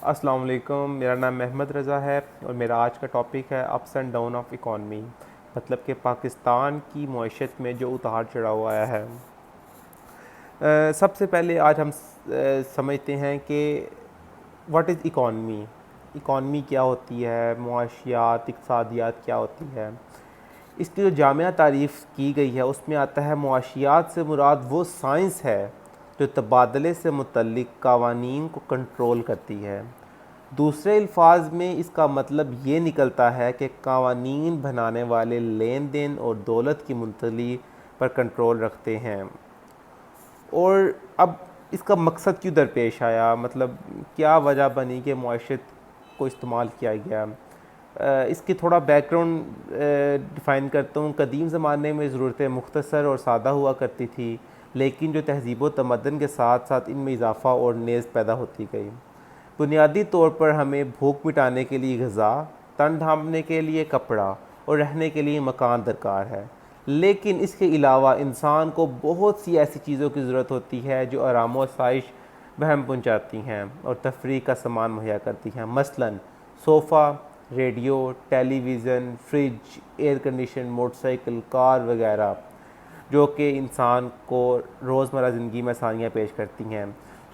अस्सलाम वालेकुम। मेरा नाम अहमद रज़ा है और मेरा आज का टॉपिक है ups and down of economy. मतलब कि पाकिस्तान की मईशत में जो उतार चढ़ाव आया है। सबसे पहले आज हम समझते हैं कि व्हाट इज़ इकॉनमी। इकॉनमी क्या होती है, मुआशियात इक़्तिसादियात क्या होती है। इसकी जो जामिया तारीफ़ की गई है उसमें आता है मुआशियात से मुराद वो साइंस है जो तबादले से मुतल्लिक़ क़वानीन को कंट्रोल करती है। दूसरे अल्फाज में इसका मतलब ये निकलता है कि क़वानीन बनाने वाले लेन देन और दौलत की मुंतकली पर कंट्रोल रखते हैं। और अब इसका मकसद क्यों दरपेश आया, मतलब क्या वजह बनी कि मुआशरत को इस्तेमाल किया गया। इसकी थोड़ा बैकग्राउंड डिफ़ाइन करता हूँ। कदीम ज़माने में ज़रूरतें मुख्तसर और सादा हुआ करती थी, लेकिन जो तहज़ीब व तमद्दुन के साथ साथ इनमें इजाफ़ा और नेज़ पैदा होती गई। बुनियादी तौर पर हमें भूख मिटाने के लिए ग़िज़ा, तन ढांपने के लिए कपड़ा और रहने के लिए मकान दरकार है। लेकिन इसके अलावा इंसान को बहुत सी ऐसी चीज़ों की ज़रूरत होती है जो आराम व आसाइश बहम पहुँचाती हैं और तफरीह का सामान मुहैया करती हैं। मसलन sofa, radio, television, fridge, air condition, motorcycle, car वगैरह, जो कि इंसान को रोज़मर्रा ज़िंदगी में आसानियाँ पेश करती हैं।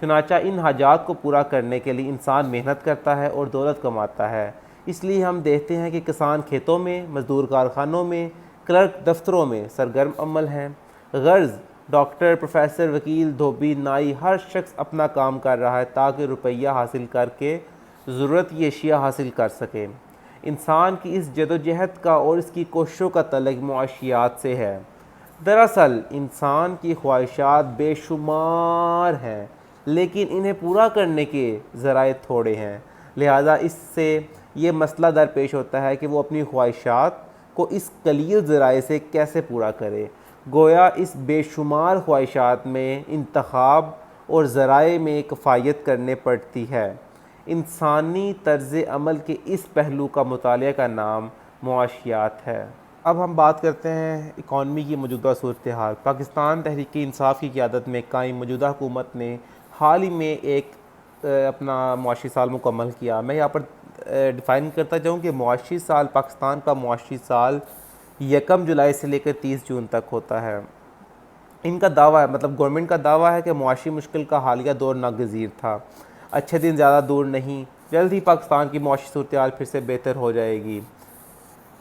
चुनांचा इन हाजात को पूरा करने के लिए इंसान मेहनत करता है और दौलत कमाता है। इसलिए हम देखते हैं कि किसान खेतों में, मज़दूर कारखानों में, क्लर्क दफ्तरों में सरगर्म अमल हैं। गर्ज़ डॉक्टर, प्रोफेसर, वकील, धोबी, नाई, हर शख्स अपना काम कर रहा है ताकि रुपया हासिल करके ज़रूरत की अशिया हासिल कर सके। इंसान की इस जदोजहद का और इसकी कोशिशों का तल्लुक़ मुआशियात से है। दरअसल इंसान की ख्वाहिशात बेशुमार हैं, लेकिन इन्हें पूरा करने के ज़राए थोड़े हैं। लिहाजा इससे ये मसला दरपेश होता है कि वो अपनी ख्वाहिशात को इस कलील ज़राए से कैसे पूरा करे। गोया इस बेशुमार ख्वाहिशात में इंतखाब और ज़राए में किफ़ायत करने पड़ती है। इंसानी तर्ज़ अमल के इस पहलू का मुतालिया का नाम मुआशियात है। अब हम बात करते हैं इकॉनमी की मौजूदा सूरत हाल। पाकिस्तान तहरीक इंसाफ की क़यादत में कायम मौजूदा हुकूमत ने हाल ही में एक अपना मुआशी साल मुकम्मल किया। मैं यहाँ पर डिफ़ाइन करता जाऊँ कि मुआशी साल, पाकिस्तान का मुआशी साल 1 जुलाई से लेकर 30 जून तक होता है। इनका दावा है, मतलब गवर्नमेंट का दावा है कि मुआशी मुश्किल का हालिया दौर नागज़ीर था। अच्छे दिन ज़्यादा दूर नहीं, जल्द ही पाकिस्तान की मुआशी सूरत हाल फिर से बेहतर हो जाएगी।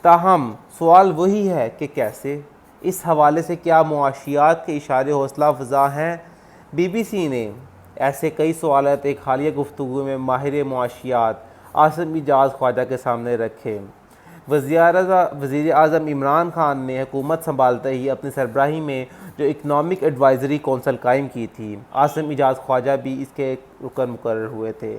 ताहम सवाल वही है कि कैसे। इस हवाले से क्या मुआशियात के इशारे हौसला अफ़ज़ा हैं। BBC ने ऐसे कई सवालात एक हालिया गुफ्तगू में माहिर मुआशियात आसिम इजाज़ ख्वाजा के सामने रखे। वज़ीर आज़म इमरान खान ने हुकूमत संभालते ही अपनी सरबराही में जो इकनॉमिक एडवाइज़री कौंसल कायम की थी, आसिम इजाज़ ख्वाजा भी इसके रुकन मुकर्रर हुए थे।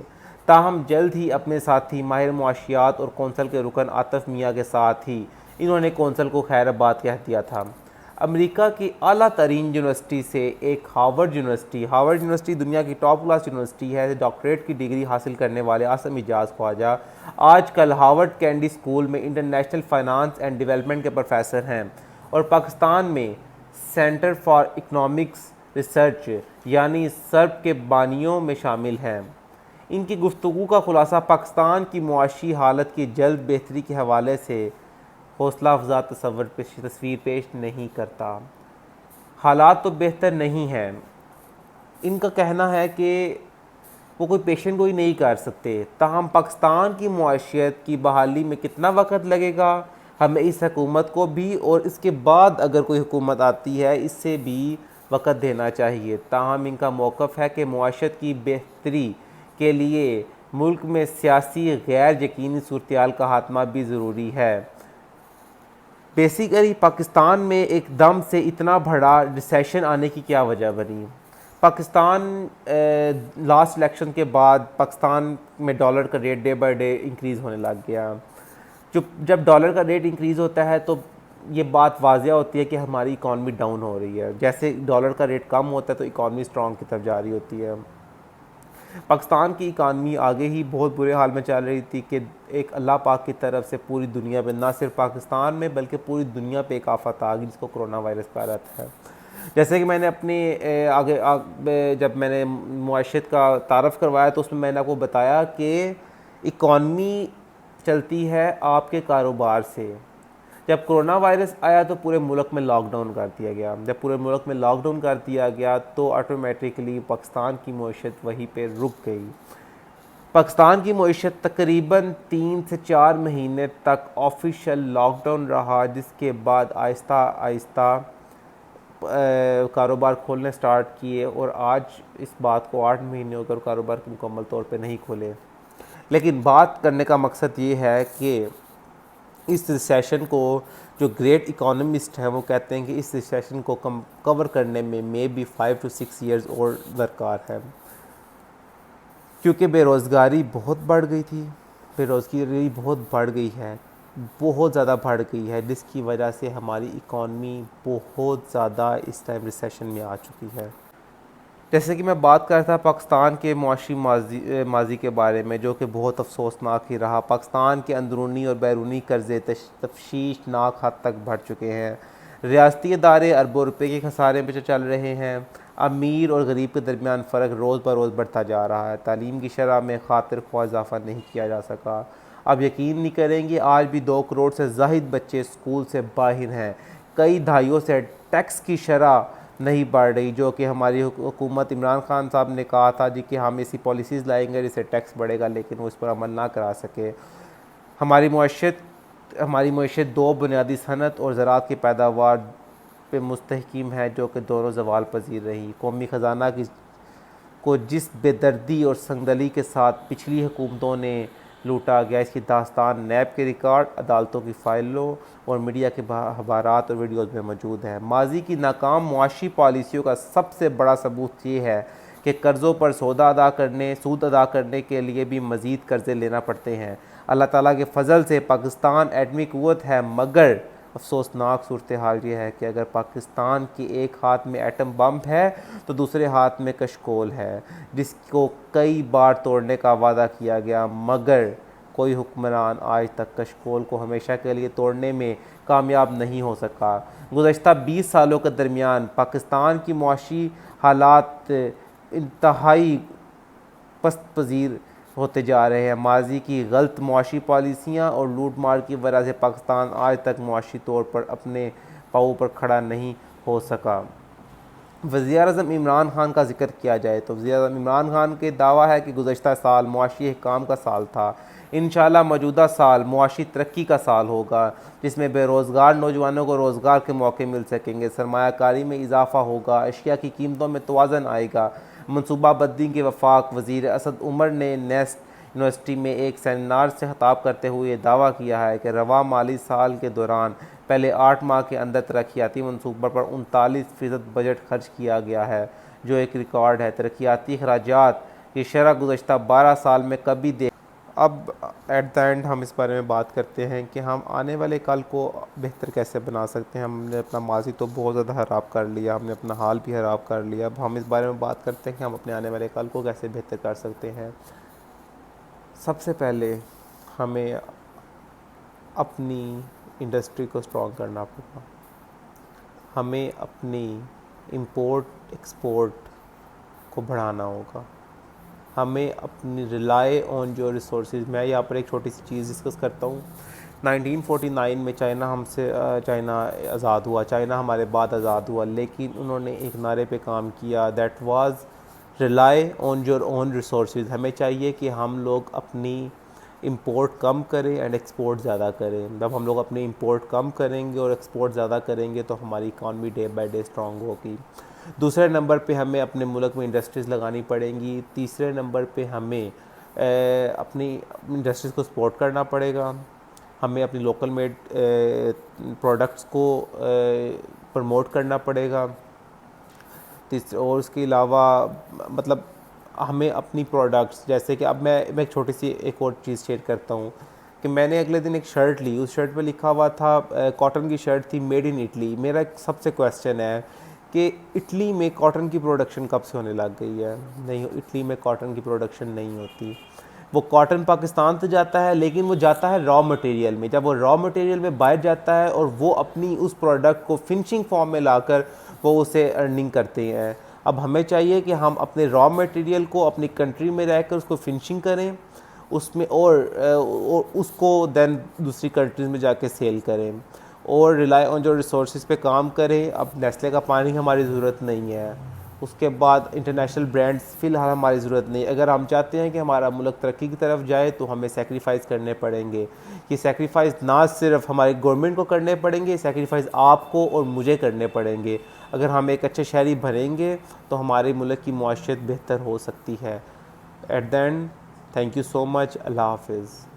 ताहम जल्द ही अपने साथी माहिर मुआशियात और कौंसल के रुकन आतिफ मियाँ के साथ ही इन्होंने कौंसल को खैराबाद कह दिया था। अमेरिका की आला तरीन यूनिवर्सिटी से एक हार्वर्ड यूनिवर्सिटी दुनिया की टॉप क्लास यूनिवर्सिटी है। डॉक्टरेट की डिग्री हासिल करने वाले आसिम इजाज़ ख्वाजा आजकल हार्वर्ड कैंडी स्कूल में इंटरनेशनल फाइनेंस एंड डेवलपमेंट के प्रोफेसर हैं और पाकिस्तान में सेंटर फॉर इकनॉमिक्स रिसर्च यानी सर्प के बानियों में शामिल हैं। इनकी गुफ्तगू का खुलासा पाकिस्तान की मुआशी हालत की जल्द बेहतरी के हवाले से हौसला अफजा तस्वीर पेश नहीं करता। हालात तो बेहतर नहीं हैं। इनका कहना है कि वो कोई पेशेंट गोई नहीं कर सकते। ताहम पाकिस्तान की मुआशियत की बहाली में कितना वक्त लगेगा, हमें इस हुकूमत को भी और इसके बाद अगर कोई हुकूमत आती है इससे भी वक्त देना चाहिए। ताहम इनका मौक़िफ़ है कि मुआशियत की बेहतरी के लिए मुल्क में सियासी गैर यकीनी सूरत हाल का खात्मा भी ज़रूरी है। बेसिकली पाकिस्तान में एकदम से इतना बड़ा रिसेशन आने की क्या वजह बनी। पाकिस्तान लास्ट इलेक्शन के बाद पाकिस्तान में डॉलर का rate day by day increase होने लग गया। जब डॉलर का रेट इंक्रीज़ होता है तो ये बात वाज़िया होती है कि हमारी इकॉनमी डाउन हो रही है। जैसे डॉलर का रेट कम होता है तो इकॉनमी स्ट्रॉन्ग की तरफ जा रही होती है। पाकिस्तान की इकानमी आगे ही बहुत बुरे हाल में चल रही थी कि एक अल्लाह पाक की तरफ से पूरी दुनिया में, ना सिर्फ पाकिस्तान में बल्कि पूरी दुनिया पे एक आफत आ गई जिसको कोरोना वायरस कहा जाता है। जैसे कि मैंने अपनी जब मैंने मुआशरत का तारफ़ करवाया तो उसमें मैंने आपको बताया कि इकॉनमी चलती है आपके कारोबार से। जब कोरोना वायरस आया तो पूरे मुल्क में लॉकडाउन कर दिया गया। जब पूरे मुल्क में लॉकडाउन कर दिया गया तो ऑटोमेटिकली पाकिस्तान की मईशत वहीं पे रुक गई। पाकिस्तान की मईशत तकरीबन 3 से 4 महीने तक ऑफिशियल लॉकडाउन रहा, जिसके बाद आहिस्ता आहिस्ता कारोबार खोलने स्टार्ट किए और आज इस बात को 8 महीने होकर कारोबार मुकम्मल तौर पे नहीं खोले। लेकिन बात करने का मकसद ये है कि इस रिसेशन को जो ग्रेट इकोनॉमिस्ट हैं वो कहते हैं कि इस रिसेशन को कवर करने में मे बी 5 to 6 ईयर्स और दरकार है, क्योंकि बेरोज़गारी बहुत बढ़ गई थी। बेरोज़गारी बहुत बढ़ गई है, बहुत ज़्यादा बढ़ गई है, जिसकी वजह से हमारी इकॉनमी बहुत ज़्यादा इस टाइम रिसेशन में आ चुकी है। जैसे कि मैं बात कर रहा था पाकिस्तान के मुआशी माजी के बारे में, जो कि बहुत अफसोसनाक ही रहा। पाकिस्तान के अंदरूनी और बैरूनी कर्ज़े तफशीशनाक हद तक बढ़ चुके हैं। रियासती इदारे अरबों रुपए के खसारे में चल रहे हैं। अमीर और गरीब के दरमियान फ़र्क रोज़ ब रोज़ बढ़ता जा रहा है। तालीम की शरह में खातिर ख्वाह इजाफ़ा नहीं किया जा सका। अब यकीन नहीं करेंगे, आज भी 2 करोड़ से ज़ाहिद बच्चे स्कूल से बाहर हैं। कई दहाइयों से टैक्स की शरह नहीं बढ़ रही, जो कि हमारी हुकूमत इमरान खान साहब ने कहा था जी कि हम ऐसी पॉलिसीज़ लाएंगे जिससे टैक्स बढ़ेगा, लेकिन वो इस पर अमल ना करा सके। हमारी मईशत 2 बुनियादी सनत और ज़राअत की पैदावार पे मुस्तहकिम है, जो कि दोनों ज़वाल पजीर रही। कौमी ख़जाना को जिस बेदर्दी और संगदली के साथ पिछली हुकूमतों ने लूटा गया, इसकी दास्तान नैब के रिकॉर्ड, अदालतों की फ़ाइलों और मीडिया के अखबारात और वीडियोज़ में मौजूद है। माजी की नाकाम मुआशी पॉलिसियों का सबसे बड़ा सबूत ये है कि कर्ज़ों पर सूद अदा करने के लिए भी मज़ीद कर्ज़े लेना पड़ते हैं। अल्लाह ताला के फ़ज़ल से पाकिस्तान एटमी क़ुव्वत है, मगर अफसोसनाक सूरत हाल ये है कि अगर पाकिस्तान के एक हाथ में एटम बम है तो दूसरे हाथ में कशकोल है, जिसको कई बार तोड़ने का वादा किया गया, मगर कोई हुक्मरान आज तक कशकोल को हमेशा के लिए तोड़ने में कामयाब नहीं हो सका। गुज़श्ता 20 सालों के दरमियान पाकिस्तान की मुआशी हालात इंतहाई पस्त पजीर होते जा रहे हैं। माजी की गलत मुआशी पॉलिसियाँ और लूट मार की वजह से पाकिस्तान आज तक मुआशी तौर पर अपने पाँव पर खड़ा नहीं हो सका। वज़ीर-ए-आज़म इमरान खान का जिक्र किया जाए तो वज़ीर-ए-आज़म इमरान खान के दावा है कि गुज़श्ता साल मुआशी इहकाम का साल था। इंशाअल्लाह मौजूदा साल मुआशी तरक्की का साल होगा, जिसमें बेरोज़गार नौजवानों को रोज़गार के मौके मिल सकेंगे, सरमायाकारी में इजाफ़ा होगा, अशिया की कीमतों में तवाज़न आएगा। मनसूबाबंदी के वफाक वज़ीर असद उमर ने नेस्ट यूनिवर्सिटी में एक सेमिनार से खिताब करते हुए दावा किया है कि रवा माली साल के दौरान पहले 8 माह के अंदर तरक्याती मनसूबों पर 39% बजट खर्च किया गया है, जो एक रिकॉर्ड है। तरक्याती अखराजात की शरह गुज़श्ता 12 साल में कभी देख। अब एट द एंड हम इस बारे में बात करते हैं कि हम आने वाले कल को बेहतर कैसे बना सकते हैं। हमने अपना माजी तो बहुत ज़्यादा ख़राब कर लिया, हमने अपना हाल भी ख़राब कर लिया। अब हम इस बारे में बात करते हैं कि हम अपने आने वाले कल को कैसे बेहतर कर सकते हैं। सबसे पहले हमें अपनी इंडस्ट्री को स्ट्रॉन्ग करना पड़ेगा। हमें अपनी इंपोर्ट एक्सपोर्ट को बढ़ाना होगा। हमें अपनी रिलाई ऑन जो रिसोर्सेज, मैं यहाँ पर एक छोटी सी चीज़ डिस्कस करता हूँ। 1949 में चाइना आज़ाद हुआ, चाइना हमारे बाद आज़ाद हुआ, लेकिन उन्होंने एक नारे पे काम किया, that was rely on your own resources. हमें चाहिए कि हम लोग अपनी इंपोर्ट कम करें एंड एक्सपोर्ट ज़्यादा करें। जब हम लोग अपनी इंपोर्ट कम करेंगे और एक्सपोर्ट ज़्यादा करेंगे तो हमारी economy day by day strong होगी। दूसरे नंबर पे हमें अपने मुल्क में इंडस्ट्रीज़ लगानी पड़ेंगी। तीसरे नंबर पे हमें अपनी इंडस्ट्रीज़ को सपोर्ट करना पड़ेगा। हमें अपनी लोकल मेड प्रोडक्ट्स को प्रमोट करना पड़ेगा। और उसके अलावा मतलब हमें अपनी प्रोडक्ट्स, जैसे कि अब मैं एक छोटी सी एक और चीज़ शेयर करता हूँ कि मैंने अगले दिन एक शर्ट ली, उस शर्ट पे लिखा हुआ था कॉटन की शर्ट थी, मेड इन इटली। मेरा एक सबसे क्वेश्चन है कि इटली में कॉटन की प्रोडक्शन कब से होने लग गई है? नहीं, इटली में कॉटन की प्रोडक्शन नहीं होती। वो कॉटन पाकिस्तान से जाता है, लेकिन वो जाता है रॉ मटेरियल में। जब वो रॉ मटेरियल में बाहर जाता है और वो अपनी उस प्रोडक्ट को फिनिशिंग फॉर्म में लाकर वो उसे अर्निंग करते हैं। अब हमें चाहिए कि हम अपने रॉ मटेरियल को अपनी कंट्री में रहकर उसको फिनिशिंग करें उसमें, और उसको देन दूसरी कंट्रीज़ में जाके सेल करें और रिलाई ऑन जो रिसोर्सेज पे काम करें। अब नेस्ले का पानी हमारी ज़रूरत नहीं है, उसके बाद इंटरनेशनल ब्रांड्स फ़िलहाल हमारी ज़रूरत नहीं। अगर हम चाहते हैं कि हमारा मुल्क तरक्की की तरफ जाए तो हमें सेक्रीफाइस करने पड़ेंगे। ये सेक्रीफाइस ना सिर्फ हमारी गवर्नमेंट को करने पड़ेंगे, सेक्रीफाइस आपको और मुझे करने पड़ेंगे। अगर हम एक अच्छे शहरी बनेंगे तो हमारे मुल्क की मुआशरत बेहतर हो सकती है। At the end, thank you so much. अल्लाह हाफिज़।